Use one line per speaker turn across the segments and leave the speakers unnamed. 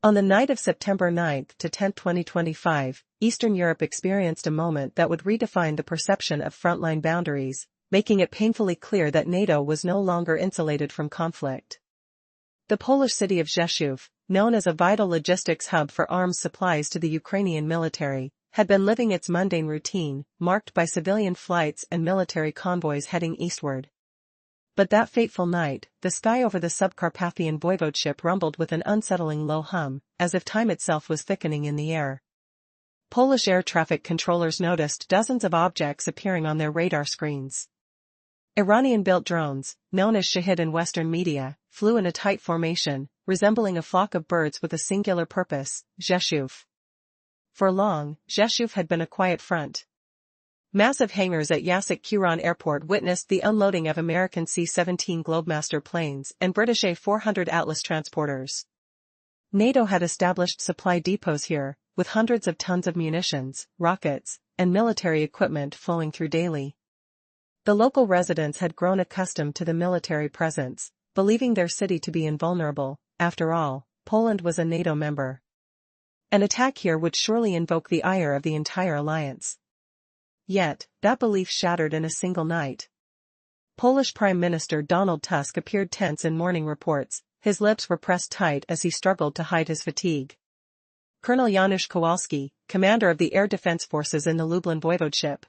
On the night of September 9 to 10, 2025, Eastern Europe experienced a moment that would redefine the perception of frontline boundaries, making it painfully clear that NATO was no longer insulated from conflict. The Polish city of Rzeszów, known as a vital logistics hub for arms supplies to the Ukrainian military, had been living its mundane routine, marked by civilian flights and military convoys heading eastward. But that fateful night, the sky over the Subcarpathian voivodeship rumbled with an unsettling low hum, as if time itself was thickening in the air. Polish air traffic controllers noticed dozens of objects appearing on their radar screens. Iranian-built drones, known as Shahid in Western media, flew in a tight formation, resembling a flock of birds with a singular purpose, Rzeszów. For long, Rzeszów had been a quiet front. Massive hangars at Jasik-Kuron Airport witnessed the unloading of American C-17 Globemaster planes and British A-400 Atlas transporters. NATO had established supply depots here, with hundreds of tons of munitions, rockets, and military equipment flowing through daily. The local residents had grown accustomed to the military presence, believing their city to be invulnerable. After all, Poland was a NATO member. An attack here would surely invoke the ire of the entire alliance. Yet, that belief shattered in a single night. Polish Prime Minister Donald Tusk appeared tense in morning reports, his lips were pressed tight as he struggled to hide his fatigue. Colonel Janusz Kowalski, commander of the Air Defense Forces in the Lublin Voivodeship,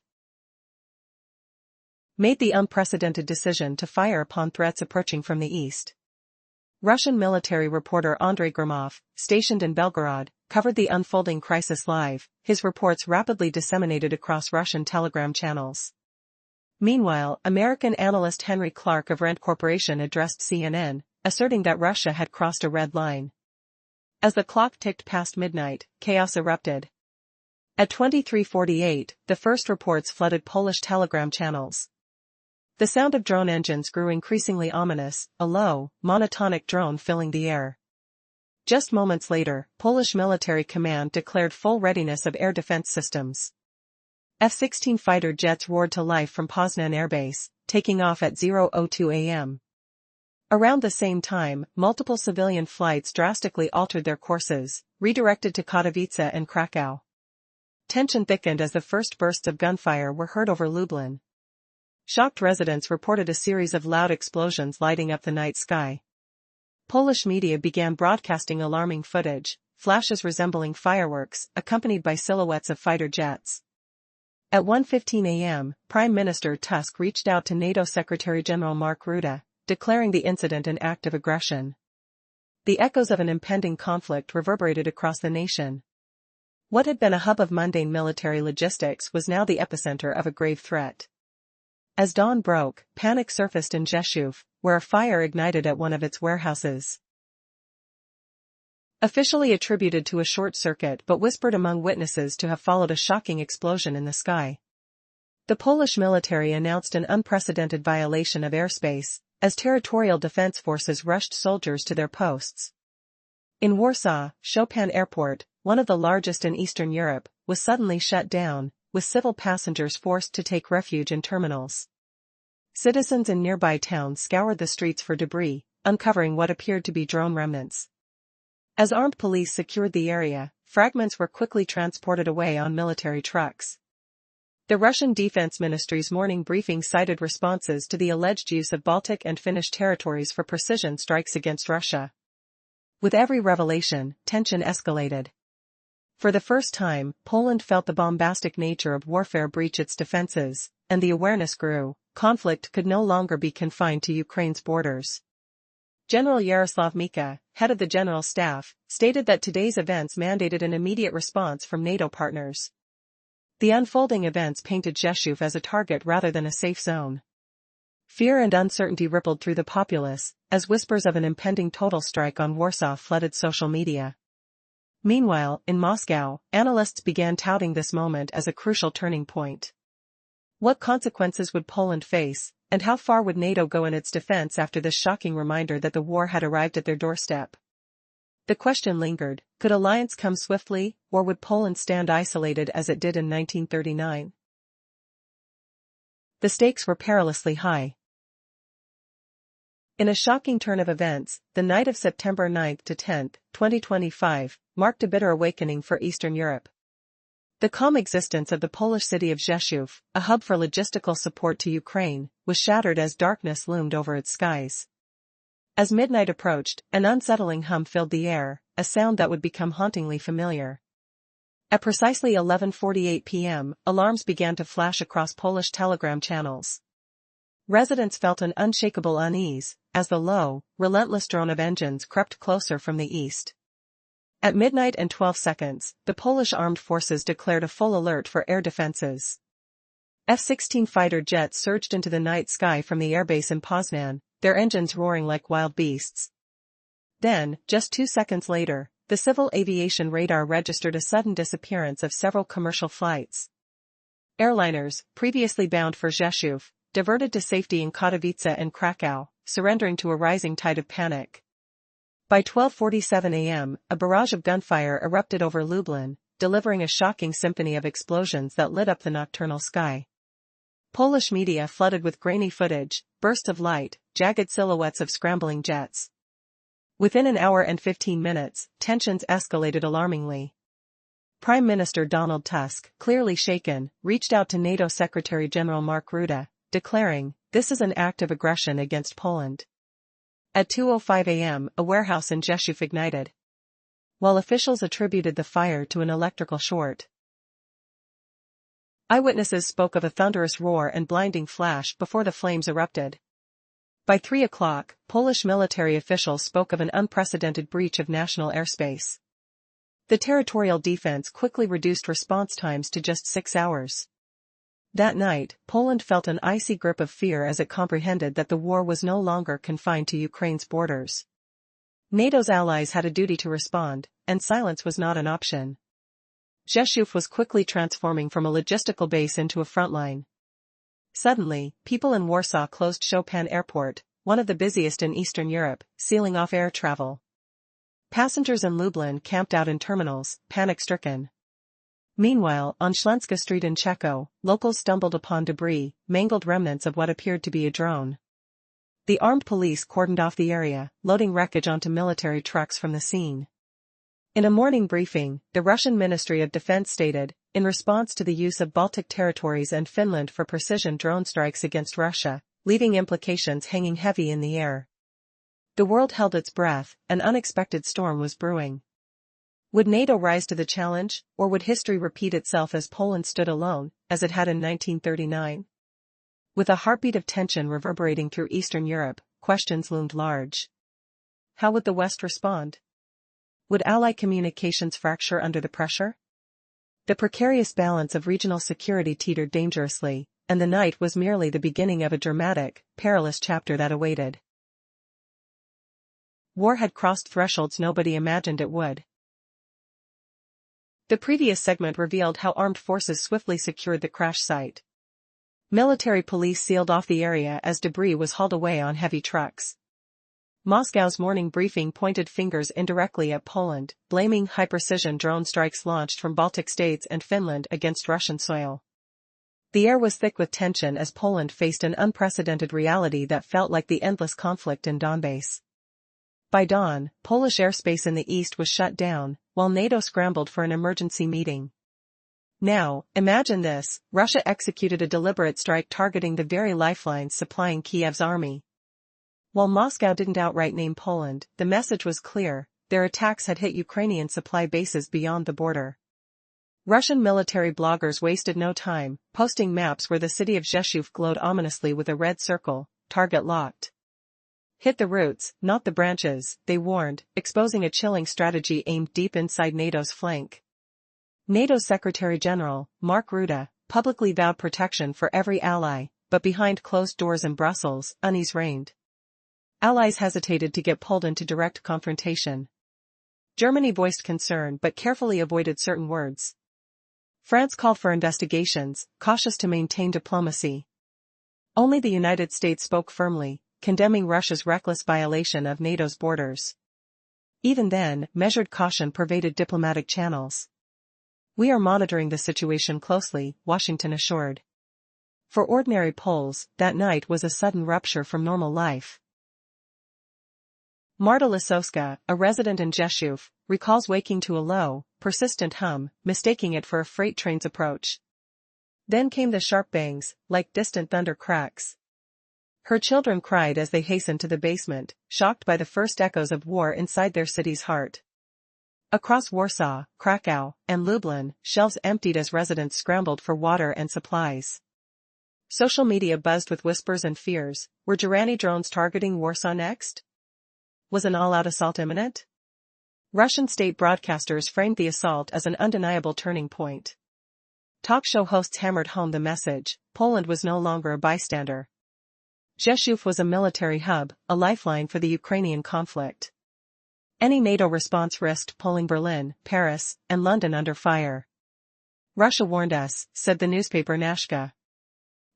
made the unprecedented decision to fire upon threats approaching from the east. Russian military reporter Andrei Gromov, stationed in Belgorod, covered the unfolding crisis live, his reports rapidly disseminated across Russian telegram channels. Meanwhile, American analyst Henry Clark of Rand Corporation addressed CNN, asserting that Russia had crossed a red line. As the clock ticked past midnight, chaos erupted. At 23:48, the first reports flooded Polish telegram channels. The sound of drone engines grew increasingly ominous, a low, monotonic drone filling the air. Just moments later, Polish military command declared full readiness of air defense systems. F-16 fighter jets roared to life from Poznan Air Base, taking off at 0:02 a.m. Around the same time, multiple civilian flights drastically altered their courses, redirected to Katowice and Krakow. Tension thickened as the first bursts of gunfire were heard over Lublin. Shocked residents reported a series of loud explosions lighting up the night sky. Polish media began broadcasting alarming footage, flashes resembling fireworks, accompanied by silhouettes of fighter jets. At 1:15 a.m., Prime Minister Tusk reached out to NATO Secretary-General Mark Rutte, declaring the incident an act of aggression. The echoes of an impending conflict reverberated across the nation. What had been a hub of mundane military logistics was now the epicenter of a grave threat. As dawn broke, panic surfaced in Rzeszów, where a fire ignited at one of its warehouses. Officially attributed to a short circuit but whispered among witnesses to have followed a shocking explosion in the sky. The Polish military announced an unprecedented violation of airspace, as territorial defense forces rushed soldiers to their posts. In Warsaw, Chopin Airport, one of the largest in Eastern Europe, was suddenly shut down, with civil passengers forced to take refuge in terminals. Citizens in nearby towns scoured the streets for debris, uncovering what appeared to be drone remnants. As armed police secured the area, fragments were quickly transported away on military trucks. The Russian Defense Ministry's morning briefing cited responses to the alleged use of Baltic and Finnish territories for precision strikes against Russia. With every revelation, tension escalated. For the first time, Poland felt the bombastic nature of warfare breach its defenses, and the awareness grew: conflict could no longer be confined to Ukraine's borders. General Yaroslav Mika, head of the General Staff, stated that today's events mandated an immediate response from NATO partners. The unfolding events painted Rzeszów as a target rather than a safe zone. Fear and uncertainty rippled through the populace, as whispers of an impending total strike on Warsaw flooded social media. Meanwhile, in Moscow, analysts began touting this moment as a crucial turning point. What consequences would Poland face, and how far would NATO go in its defense after this shocking reminder that the war had arrived at their doorstep? The question lingered: could alliance come swiftly, or would Poland stand isolated as it did in 1939? The stakes were perilously high. In a shocking turn of events, the night of September 9 to 10, 2025, marked a bitter awakening for Eastern Europe. The calm existence of the Polish city of Rzeszów, a hub for logistical support to Ukraine, was shattered as darkness loomed over its skies. As midnight approached, an unsettling hum filled the air, a sound that would become hauntingly familiar. At precisely 11:48 p.m., alarms began to flash across Polish telegram channels. Residents felt an unshakable unease, as the low, relentless drone of engines crept closer from the east. At midnight and 12 seconds, the Polish armed forces declared a full alert for air defenses. F-16 fighter jets surged into the night sky from the airbase in Poznan, their engines roaring like wild beasts. Then, just 2 seconds later, the civil aviation radar registered a sudden disappearance of several commercial flights. Airliners, previously bound for Rzeszów, diverted to safety in Katowice and Krakow, surrendering to a rising tide of panic. By 12:47 a.m., a barrage of gunfire erupted over Lublin, delivering a shocking symphony of explosions that lit up the nocturnal sky. Polish media flooded with grainy footage, bursts of light, jagged silhouettes of scrambling jets. Within an hour and 15 minutes, tensions escalated alarmingly. Prime Minister Donald Tusk, clearly shaken, reached out to NATO Secretary-General Mark Rutte, declaring, "This is an act of aggression against Poland." At 2:05 a.m., a warehouse in Rzeszów ignited, while officials attributed the fire to an electrical short. Eyewitnesses spoke of a thunderous roar and blinding flash before the flames erupted. By 3 o'clock, Polish military officials spoke of an unprecedented breach of national airspace. The territorial defense quickly reduced response times to just 6 hours. That night, Poland felt an icy grip of fear as it comprehended that the war was no longer confined to Ukraine's borders. NATO's allies had a duty to respond, and silence was not an option. Rzeszów was quickly transforming from a logistical base into a front line. Suddenly, people in Warsaw closed Chopin Airport, one of the busiest in Eastern Europe, sealing off air travel. Passengers in Lublin camped out in terminals, panic-stricken. Meanwhile, on Ślęska Street in Czechów, locals stumbled upon debris, mangled remnants of what appeared to be a drone. The armed police cordoned off the area, loading wreckage onto military trucks from the scene. In a morning briefing, the Russian Ministry of Defense stated, in response to the use of Baltic territories and Finland for precision drone strikes against Russia, leaving implications hanging heavy in the air. The world held its breath, an unexpected storm was brewing. Would NATO rise to the challenge, or would history repeat itself as Poland stood alone, as it had in 1939? With a heartbeat of tension reverberating through Eastern Europe, questions loomed large. How would the West respond? Would Ally communications fracture under the pressure? The precarious balance of regional security teetered dangerously, and the night was merely the beginning of a dramatic, perilous chapter that awaited. War had crossed thresholds nobody imagined it would. The previous segment revealed how armed forces swiftly secured the crash site. Military police sealed off the area as debris was hauled away on heavy trucks. Moscow's morning briefing pointed fingers indirectly at Poland, blaming high-precision drone strikes launched from Baltic states and Finland against Russian soil. The air was thick with tension as Poland faced an unprecedented reality that felt like the endless conflict in Donbass. By dawn, Polish airspace in the east was shut down, while NATO scrambled for an emergency meeting. Now, imagine this, Russia executed a deliberate strike targeting the very lifelines supplying Kiev's army. While Moscow didn't outright name Poland, the message was clear, their attacks had hit Ukrainian supply bases beyond the border. Russian military bloggers wasted no time, posting maps where the city of Rzeszów glowed ominously with a red circle, target locked. Hit the roots, not the branches, they warned, exposing a chilling strategy aimed deep inside NATO's flank. NATO's Secretary-General, Mark Rutte, publicly vowed protection for every ally, but behind closed doors in Brussels, unease reigned. Allies hesitated to get pulled into direct confrontation. Germany voiced concern but carefully avoided certain words. France called for investigations, cautious to maintain diplomacy. Only the United States spoke firmly, condemning Russia's reckless violation of NATO's borders. Even then, measured caution pervaded diplomatic channels. "We are monitoring the situation closely," Washington assured. For ordinary Poles, that night was a sudden rupture from normal life. Marta Lisowska, a resident in Rzeszów, recalls waking to a low, persistent hum, mistaking it for a freight train's approach. Then came the sharp bangs, like distant thunder cracks. Her children cried as they hastened to the basement, shocked by the first echoes of war inside their city's heart. Across Warsaw, Krakow, and Lublin, shelves emptied as residents scrambled for water and supplies. Social media buzzed with whispers and fears. Were Iranian drones targeting Warsaw next? Was an all-out assault imminent? Russian state broadcasters framed the assault as an undeniable turning point. Talk show hosts hammered home the message: Poland was no longer a bystander. Rzeszów was a military hub, a lifeline for the Ukrainian conflict. Any NATO response risked pulling Berlin, Paris, and London under fire. Russia warned us, said the newspaper Nashka.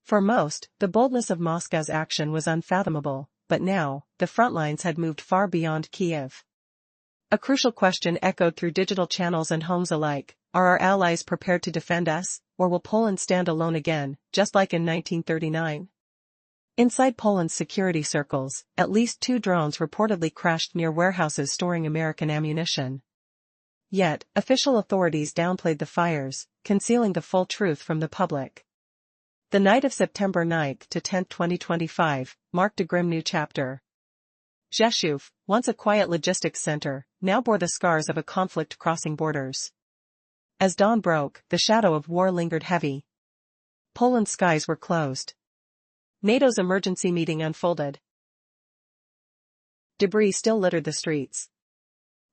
For most, the boldness of Moscow's action was unfathomable, but now, the front lines had moved far beyond Kiev. A crucial question echoed through digital channels and homes alike: are our allies prepared to defend us, or will Poland stand alone again, just like in 1939? Inside Poland's security circles, at least 2 drones reportedly crashed near warehouses storing American ammunition. Yet, official authorities downplayed the fires, concealing the full truth from the public. The night of September 9 to 10, 2025, marked a grim new chapter. Rzeszów, once a quiet logistics center, now bore the scars of a conflict crossing borders. As dawn broke, the shadow of war lingered heavy. Poland's skies were closed. NATO's emergency meeting unfolded. Debris still littered the streets.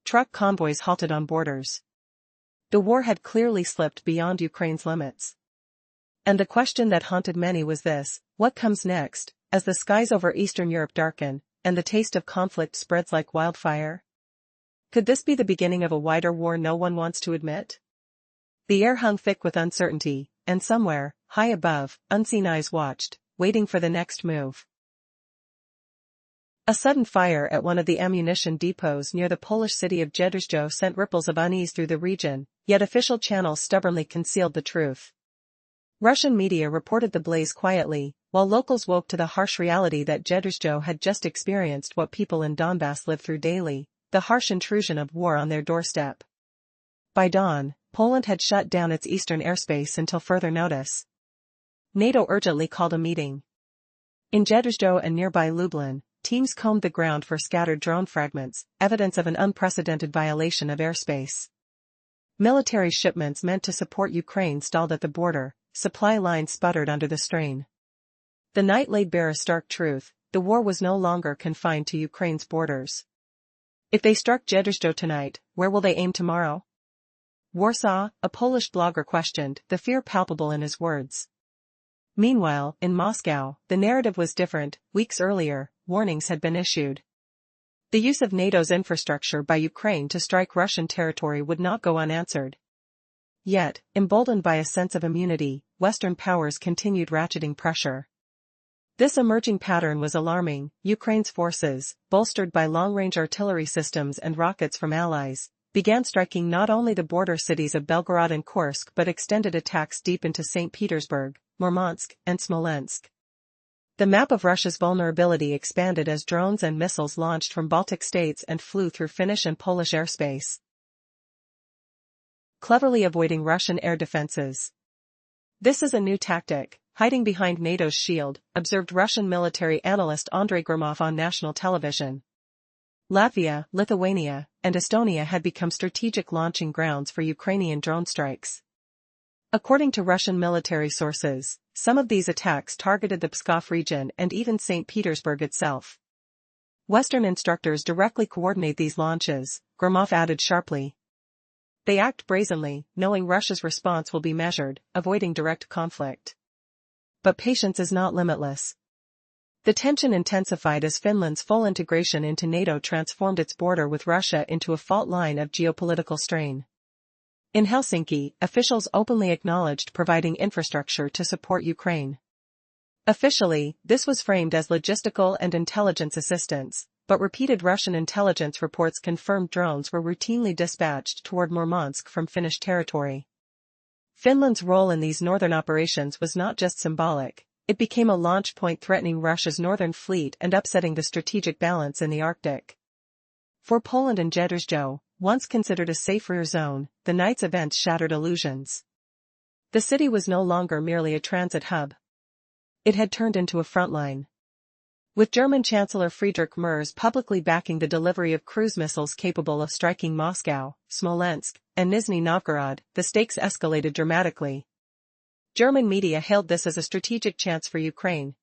Truck convoys halted on borders. The war had clearly slipped beyond Ukraine's limits. And the question that haunted many was this: what comes next, as the skies over Eastern Europe darken, and the taste of conflict spreads like wildfire? Could this be the beginning of a wider war no one wants to admit? The air hung thick with uncertainty, and somewhere, high above, unseen eyes watched, waiting for the next move. A sudden fire at one of the ammunition depots near the Polish city of Rzeszów sent ripples of unease through the region, yet official channels stubbornly concealed the truth. Russian media reported the blaze quietly, while locals woke to the harsh reality that Rzeszów had just experienced what people in Donbass live through daily: the harsh intrusion of war on their doorstep. By dawn, Poland had shut down its eastern airspace until further notice. NATO urgently called a meeting. In Rzeszów and nearby Lublin, teams combed the ground for scattered drone fragments, evidence of an unprecedented violation of airspace. Military shipments meant to support Ukraine stalled at the border, supply lines sputtered under the strain. The night laid bare a stark truth: the war was no longer confined to Ukraine's borders. If they struck Rzeszów tonight, where will they aim tomorrow? Warsaw, a Polish blogger questioned, the fear palpable in his words. Meanwhile, in Moscow, the narrative was different. Weeks earlier, warnings had been issued. The use of NATO's infrastructure by Ukraine to strike Russian territory would not go unanswered. Yet, emboldened by a sense of immunity, Western powers continued ratcheting pressure. This emerging pattern was alarming. Ukraine's forces, bolstered by long-range artillery systems and rockets from allies, began striking not only the border cities of Belgorod and Kursk but extended attacks deep into St. Petersburg, Murmansk, and Smolensk. The map of Russia's vulnerability expanded as drones and missiles launched from Baltic states and flew through Finnish and Polish airspace, cleverly avoiding Russian air defenses. This is a new tactic, hiding behind NATO's shield, observed Russian military analyst Andrei Gromov on national television. Latvia, Lithuania, and Estonia had become strategic launching grounds for Ukrainian drone strikes. According to Russian military sources, some of these attacks targeted the Pskov region and even St. Petersburg itself. Western instructors directly coordinate these launches, Gromov added sharply. They act brazenly, knowing Russia's response will be measured, avoiding direct conflict. But patience is not limitless. The tension intensified as Finland's full integration into NATO transformed its border with Russia into a fault line of geopolitical strain. In Helsinki, officials openly acknowledged providing infrastructure to support Ukraine. Officially, this was framed as logistical and intelligence assistance, but repeated Russian intelligence reports confirmed drones were routinely dispatched toward Murmansk from Finnish territory. Finland's role in these northern operations was not just symbolic, it became a launch point threatening Russia's northern fleet and upsetting the strategic balance in the Arctic. For Poland and Rzeszów, once considered a safer zone, the night's events shattered illusions. The city was no longer merely a transit hub. It had turned into a frontline. With German Chancellor Friedrich Merz publicly backing the delivery of cruise missiles capable of striking Moscow, Smolensk, and Nizhny Novgorod, the stakes escalated dramatically. German media hailed this as a strategic chance for Ukraine,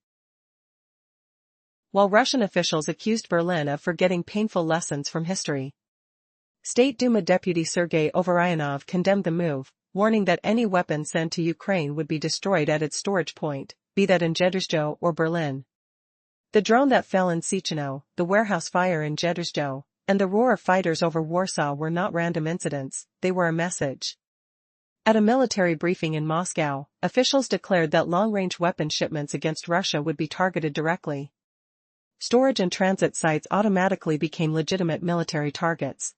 while Russian officials accused Berlin of forgetting painful lessons from history. State Duma Deputy Sergei Overyanov condemned the move, warning that any weapon sent to Ukraine would be destroyed at its storage point, be that in Rzeszów or Berlin. The drone that fell in Ciechano, the warehouse fire in Rzeszów, and the roar of fighters over Warsaw were not random incidents, they were a message. At a military briefing in Moscow, officials declared that long-range weapon shipments against Russia would be targeted directly. Storage and transit sites automatically became legitimate military targets.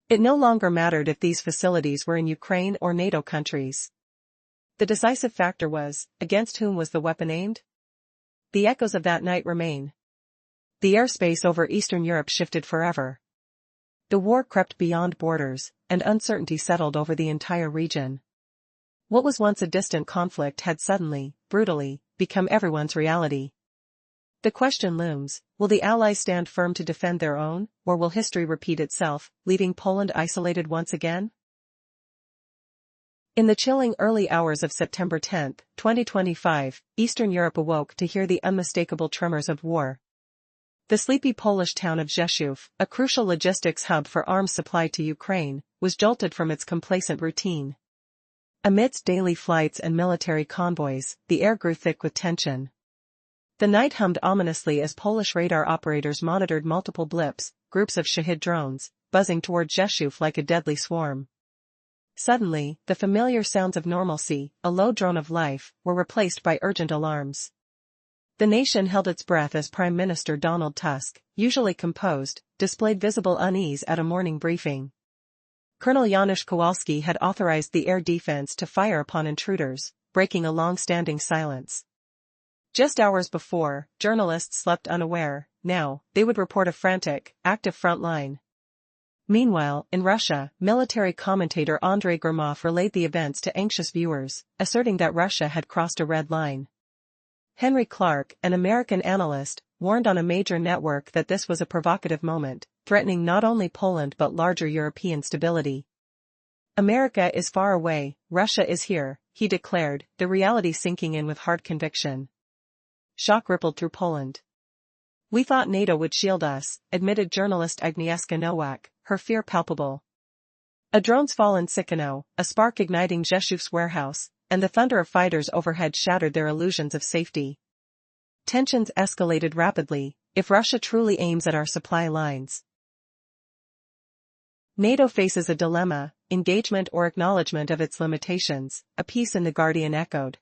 It no longer mattered if these facilities were in Ukraine or NATO countries. The decisive factor was, against whom was the weapon aimed? The echoes of that night remain. The airspace over Eastern Europe shifted forever. The war crept beyond borders, and uncertainty settled over the entire region. What was once a distant conflict had suddenly, brutally, become everyone's reality. The question looms, will the Allies stand firm to defend their own, or will history repeat itself, leaving Poland isolated once again? In the chilling early hours of September 10, 2025, Eastern Europe awoke to hear the unmistakable tremors of war. The sleepy Polish town of Rzeszów, a crucial logistics hub for arms supply to Ukraine, was jolted from its complacent routine. Amidst daily flights and military convoys, the air grew thick with tension. The night hummed ominously as Polish radar operators monitored multiple blips, groups of Shahid drones, buzzing toward Rzeszów like a deadly swarm. Suddenly, the familiar sounds of normalcy, a low drone of life, were replaced by urgent alarms. The nation held its breath as Prime Minister Donald Tusk, usually composed, displayed visible unease at a morning briefing. Colonel Janusz Kowalski had authorized the air defense to fire upon intruders, breaking a long-standing silence. Just hours before, journalists slept unaware. Now, they would report a frantic, active front line. Meanwhile, in Russia, military commentator Andrei Gromov relayed the events to anxious viewers, asserting that Russia had crossed a red line. Henry Clark, an American analyst, warned on a major network that this was a provocative moment, threatening not only Poland but larger European stability. America is far away, Russia is here, he declared, the reality sinking in with hard conviction. Shock rippled through Poland. We thought NATO would shield us, admitted journalist Agnieszka Nowak, her fear palpable. A drone's fall in Ciechano, a spark igniting Rzeszów's warehouse, and the thunder of fighters overhead shattered their illusions of safety. Tensions escalated rapidly, if Russia truly aims at our supply lines. NATO faces a dilemma, engagement or acknowledgement of its limitations, a piece in The Guardian echoed.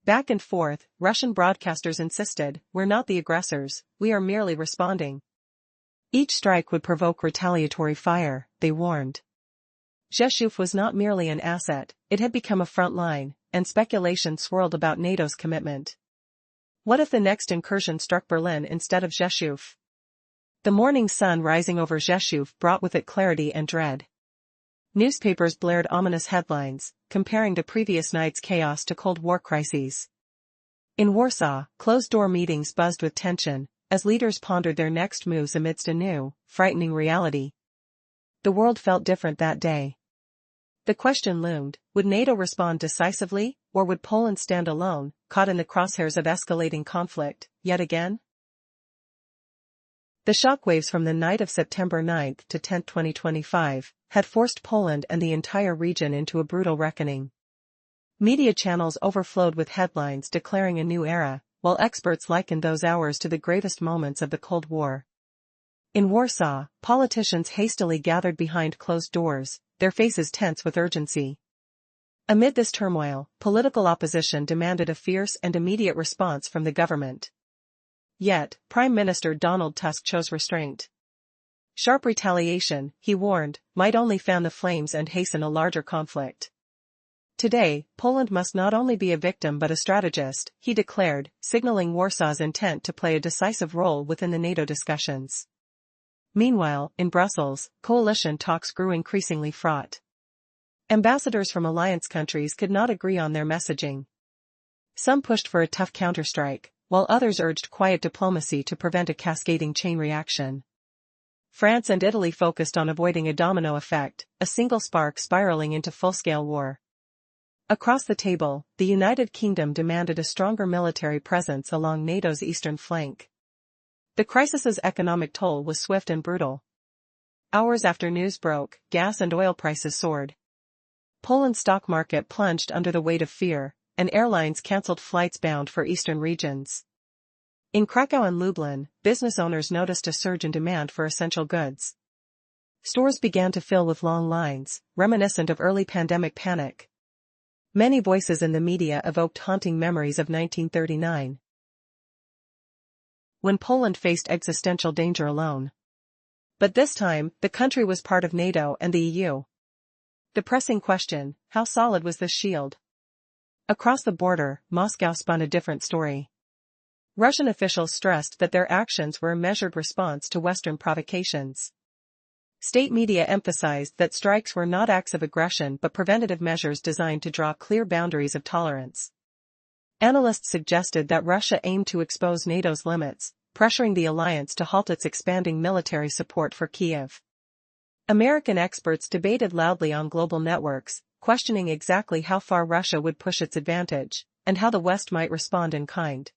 Back and forth, Russian broadcasters insisted, we're not the aggressors, we are merely responding. Each strike would provoke retaliatory fire, they warned. Rzeszów was not merely an asset, it had become a front line, and speculation swirled about NATO's commitment. What if the next incursion struck Berlin instead of Rzeszów? The morning sun rising over Rzeszów brought with it clarity and dread. Newspapers blared ominous headlines, comparing the previous night's chaos to Cold War crises. In Warsaw, closed-door meetings buzzed with tension, as leaders pondered their next moves amidst a new, frightening reality. The world felt different that day. The question loomed, would NATO respond decisively, or would Poland stand alone, caught in the crosshairs of escalating conflict, yet again? The shockwaves from the night of September 9 to 10, 2025, had forced Poland and the entire region into a brutal reckoning. Media channels overflowed with headlines declaring a new era, while experts likened those hours to the gravest moments of the Cold War. In Warsaw, politicians hastily gathered behind closed doors, their faces tense with urgency. Amid this turmoil, political opposition demanded a fierce and immediate response from the government. Yet, Prime Minister Donald Tusk chose restraint. Sharp retaliation, he warned, might only fan the flames and hasten a larger conflict. Today, Poland must not only be a victim but a strategist, he declared, signaling Warsaw's intent to play a decisive role within the NATO discussions. Meanwhile, in Brussels, coalition talks grew increasingly fraught. Ambassadors from alliance countries could not agree on their messaging. Some pushed for a tough counterstrike, while others urged quiet diplomacy to prevent a cascading chain reaction. France and Italy focused on avoiding a domino effect, a single spark spiraling into full-scale war. Across the table, the United Kingdom demanded a stronger military presence along NATO's eastern flank. The crisis's economic toll was swift and brutal. Hours after news broke, gas and oil prices soared. Poland's stock market plunged under the weight of fear, and airlines cancelled flights bound for eastern regions. In Krakow and Lublin, business owners noticed a surge in demand for essential goods. Stores began to fill with long lines, reminiscent of early pandemic panic. Many voices in the media evoked haunting memories of 1939, when Poland faced existential danger alone. But this time, the country was part of NATO and the EU. The pressing question: how solid was this shield? Across the border, Moscow spun a different story. Russian officials stressed that their actions were a measured response to Western provocations. State media emphasized that strikes were not acts of aggression but preventative measures designed to draw clear boundaries of tolerance. Analysts suggested that Russia aimed to expose NATO's limits, pressuring the alliance to halt its expanding military support for Kyiv. American experts debated loudly on global networks, questioning exactly how far Russia would push its advantage, and how the West might respond in kind.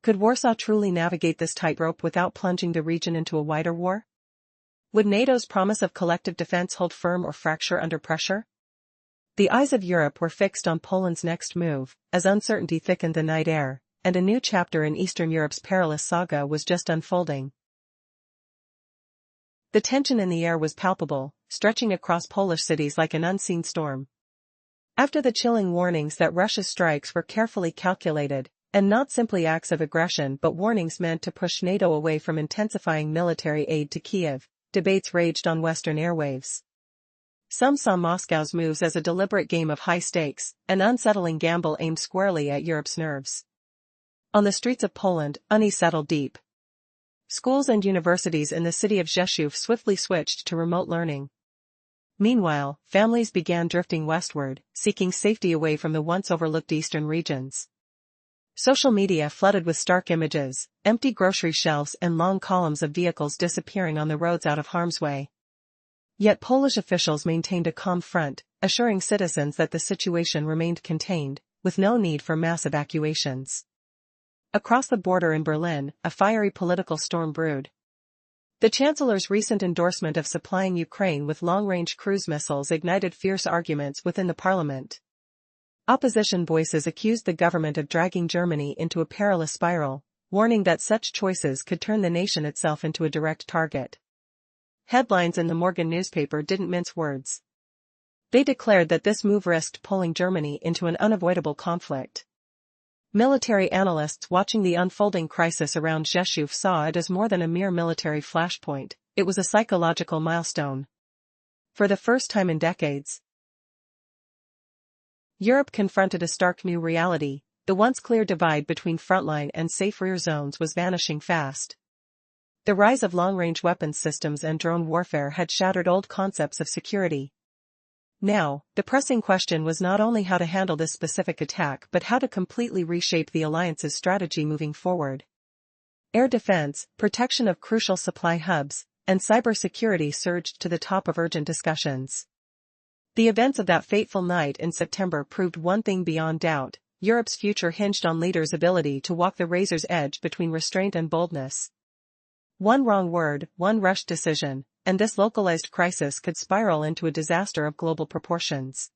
Could Warsaw truly navigate this tightrope without plunging the region into a wider war? Would NATO's promise of collective defense hold firm or fracture under pressure? The eyes of Europe were fixed on Poland's next move, as uncertainty thickened the night air, and a new chapter in Eastern Europe's perilous saga was just unfolding. The tension in the air was palpable, stretching across Polish cities like an unseen storm. After the chilling warnings that Russia's strikes were carefully calculated, and not simply acts of aggression but warnings meant to push NATO away from intensifying military aid to Kyiv, debates raged on Western airwaves. Some saw Moscow's moves as a deliberate game of high stakes, an unsettling gamble aimed squarely at Europe's nerves. On the streets of Poland, unease settled deep. Schools and universities in the city of Rzeszów swiftly switched to remote learning. Meanwhile, families began drifting westward, seeking safety away from the once overlooked eastern regions. Social media flooded with stark images, empty grocery shelves and long columns of vehicles disappearing on the roads out of harm's way. Yet Polish officials maintained a calm front, assuring citizens that the situation remained contained, with no need for mass evacuations. Across the border in Berlin, a fiery political storm brewed. The Chancellor's recent endorsement of supplying Ukraine with long-range cruise missiles ignited fierce arguments within the parliament. Opposition voices accused the government of dragging Germany into a perilous spiral, warning that such choices could turn the nation itself into a direct target. Headlines in the Morgen newspaper didn't mince words. They declared that this move risked pulling Germany into an unavoidable conflict. Military analysts watching the unfolding crisis around Rzeszów saw it as more than a mere military flashpoint, it was a psychological milestone. For the first time in decades, Europe confronted a stark new reality: the once clear divide between frontline and safe rear zones was vanishing fast. The rise of long-range weapons systems and drone warfare had shattered old concepts of security. Now, the pressing question was not only how to handle this specific attack but how to completely reshape the alliance's strategy moving forward. Air defense, protection of crucial supply hubs, and cybersecurity surged to the top of urgent discussions. The events of that fateful night in September proved one thing beyond doubt: Europe's future hinged on leaders' ability to walk the razor's edge between restraint and boldness. One wrong word, one rushed decision, and this localized crisis could spiral into a disaster of global proportions.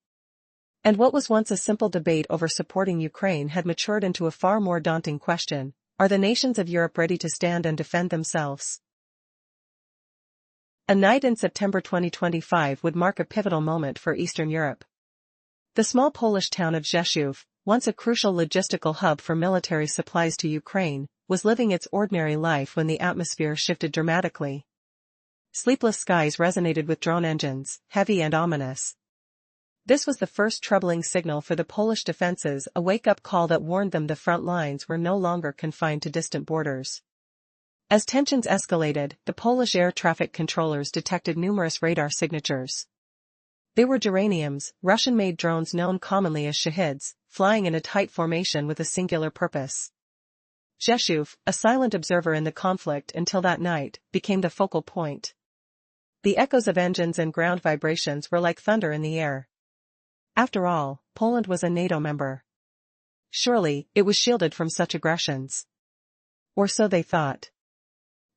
And what was once a simple debate over supporting Ukraine had matured into a far more daunting question: are the nations of Europe ready to stand and defend themselves? A night in September 2025 would mark a pivotal moment for Eastern Europe. The small Polish town of Rzeszów, once a crucial logistical hub for military supplies to Ukraine, was living its ordinary life when the atmosphere shifted dramatically. Sleepless skies resonated with drone engines, heavy and ominous. This was the first troubling signal for the Polish defenses, a wake-up call that warned them the front lines were no longer confined to distant borders. As tensions escalated, the Polish air traffic controllers detected numerous radar signatures. They were geraniums, Russian-made drones known commonly as shahids, flying in a tight formation with a singular purpose. Rzeszów, a silent observer in the conflict until that night, became the focal point. The echoes of engines and ground vibrations were like thunder in the air. After all, Poland was a NATO member. Surely, it was shielded from such aggressions. Or so they thought.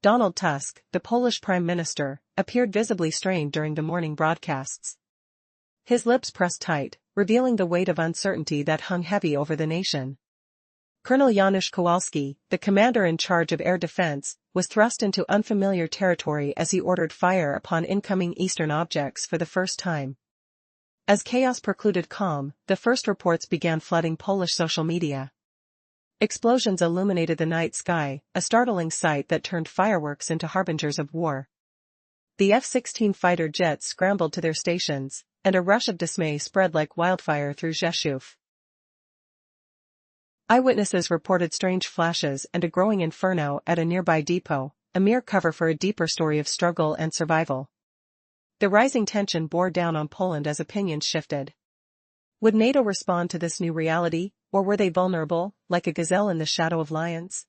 Donald Tusk, the Polish Prime Minister, appeared visibly strained during the morning broadcasts. His lips pressed tight, revealing the weight of uncertainty that hung heavy over the nation. Colonel Janusz Kowalski, the commander in charge of air defense, was thrust into unfamiliar territory as he ordered fire upon incoming eastern objects for the first time. As chaos precluded calm, the first reports began flooding Polish social media. Explosions illuminated the night sky, a startling sight that turned fireworks into harbingers of war. The F-16 fighter jets scrambled to their stations, and a rush of dismay spread like wildfire through Rzeszów. Eyewitnesses reported strange flashes and a growing inferno at a nearby depot, a mere cover for a deeper story of struggle and survival. The rising tension bore down on Poland as opinions shifted. Would NATO respond to this new reality, or were they vulnerable, like a gazelle in the shadow of lions?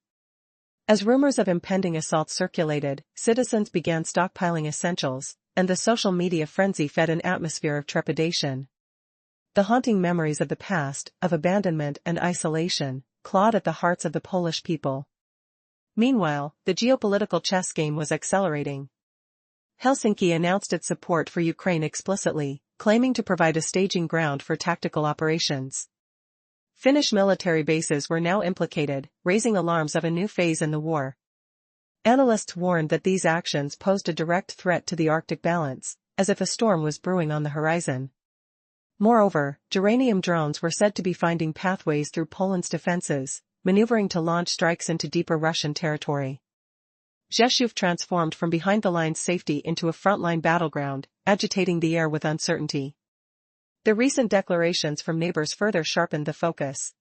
As rumors of impending assault circulated, citizens began stockpiling essentials, and the social media frenzy fed an atmosphere of trepidation. The haunting memories of the past, of abandonment and isolation, clawed at the hearts of the Polish people. Meanwhile, the geopolitical chess game was accelerating. Helsinki announced its support for Ukraine explicitly, claiming to provide a staging ground for tactical operations. Finnish military bases were now implicated, raising alarms of a new phase in the war. Analysts warned that these actions posed a direct threat to the Arctic balance, as if a storm was brewing on the horizon. Moreover, geranium drones were said to be finding pathways through Poland's defenses, maneuvering to launch strikes into deeper Russian territory. Rzeszów transformed from behind-the-lines safety into a frontline battleground, agitating the air with uncertainty. The recent declarations from neighbors further sharpened the focus.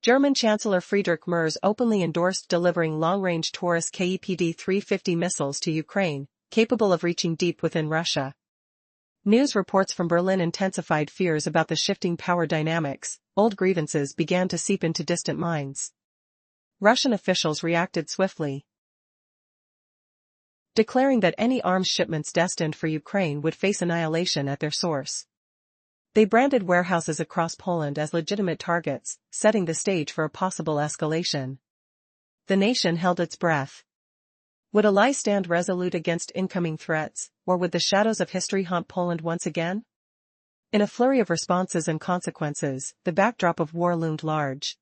German Chancellor Friedrich Merz openly endorsed delivering long-range Taurus KEPD-350 missiles to Ukraine, capable of reaching deep within Russia. News reports from Berlin intensified fears about the shifting power dynamics. Old grievances began to seep into distant minds. Russian officials reacted swiftly, declaring that any arms shipments destined for Ukraine would face annihilation at their source. They branded warehouses across Poland as legitimate targets, setting the stage for a possible escalation. The nation held its breath. Would ally stand resolute against incoming threats, or would the shadows of history haunt Poland once again? In a flurry of responses and consequences, the backdrop of war loomed large.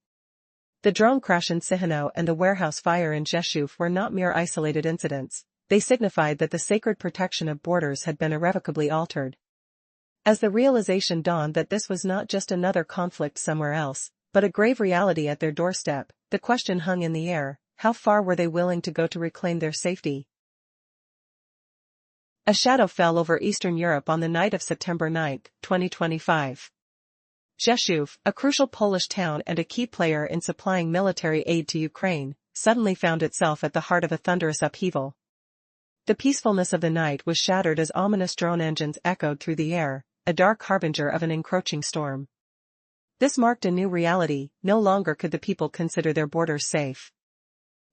The drone crash in Ciechanow and the warehouse fire in Rzeszów were not mere isolated incidents. They signified that the sacred protection of borders had been irrevocably altered. As the realization dawned that this was not just another conflict somewhere else, but a grave reality at their doorstep, the question hung in the air: how far were they willing to go to reclaim their safety? A shadow fell over Eastern Europe on the night of September 9, 2025. Rzeszów, a crucial Polish town and a key player in supplying military aid to Ukraine, suddenly found itself at the heart of a thunderous upheaval. The peacefulness of the night was shattered as ominous drone engines echoed through the air, a dark harbinger of an encroaching storm. This marked a new reality. No longer could the people consider their borders safe.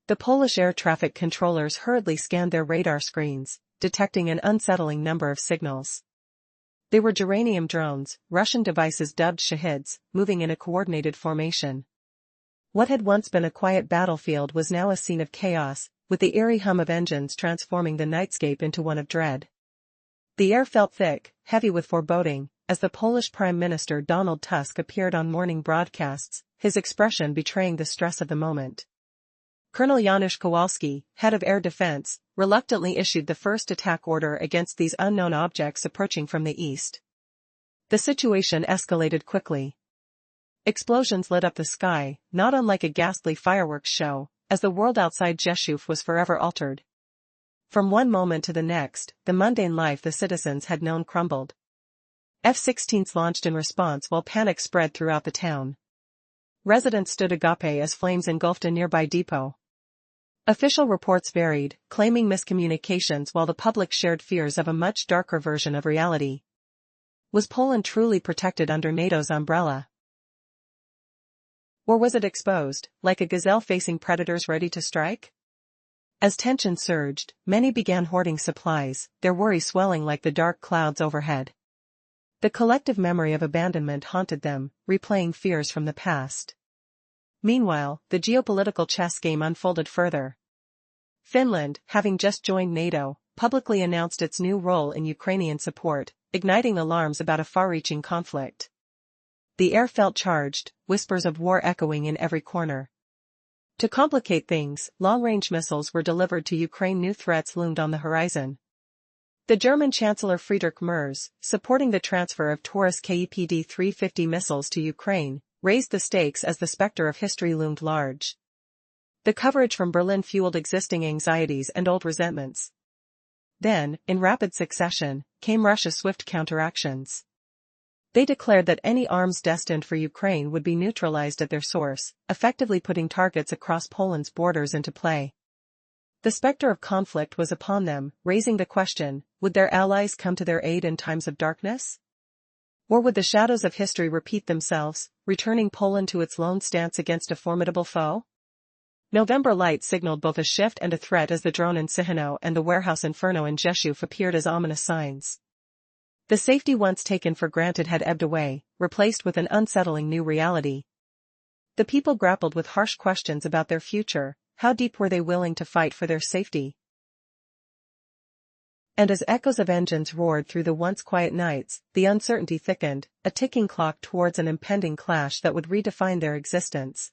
The Polish air traffic controllers hurriedly scanned their radar screens, detecting an unsettling number of signals. They were geranium drones, Russian devices dubbed shahids, moving in a coordinated formation. What had once been a quiet battlefield was now a scene of chaos, with the eerie hum of engines transforming the nightscape into one of dread. The air felt thick, heavy with foreboding, as the Polish Prime Minister Donald Tusk appeared on morning broadcasts, his expression betraying the stress of the moment. Colonel Janusz Kowalski, head of air defense, reluctantly issued the first attack order against these unknown objects approaching from the east. The situation escalated quickly. Explosions lit up the sky, not unlike a ghastly fireworks show, as the world outside Rzeszów was forever altered. From one moment to the next, the mundane life the citizens had known crumbled. F-16s launched in response while panic spread throughout the town. Residents stood agape as flames engulfed a nearby depot. Official reports varied, claiming miscommunications while the public shared fears of a much darker version of reality. Was Poland truly protected under NATO's umbrella? Or was it exposed, like a gazelle facing predators ready to strike? As tension surged, many began hoarding supplies, their worry swelling like the dark clouds overhead. The collective memory of abandonment haunted them, replaying fears from the past. Meanwhile, the geopolitical chess game unfolded further. Finland, having just joined NATO, publicly announced its new role in Ukrainian support, igniting alarms about a far-reaching conflict. The air felt charged, whispers of war echoing in every corner. To complicate things, long-range missiles were delivered to Ukraine. New threats loomed on the horizon. The German Chancellor Friedrich Merz, supporting the transfer of Taurus KEPD-350 missiles to Ukraine, raised the stakes as the specter of history loomed large. The coverage from Berlin fueled existing anxieties and old resentments. Then, in rapid succession, came Russia's swift counteractions. They declared that any arms destined for Ukraine would be neutralized at their source, effectively putting targets across Poland's borders into play. The specter of conflict was upon them, raising the question, would their allies come to their aid in times of darkness? Or would the shadows of history repeat themselves, returning Poland to its lone stance against a formidable foe? November light signaled both a shift and a threat as the drone in Sihano and the warehouse inferno in Rzeszów appeared as ominous signs. The safety once taken for granted had ebbed away, replaced with an unsettling new reality. The people grappled with harsh questions about their future. How deep were they willing to fight for their safety? And as echoes of engines roared through the once quiet nights, the uncertainty thickened, a ticking clock towards an impending clash that would redefine their existence.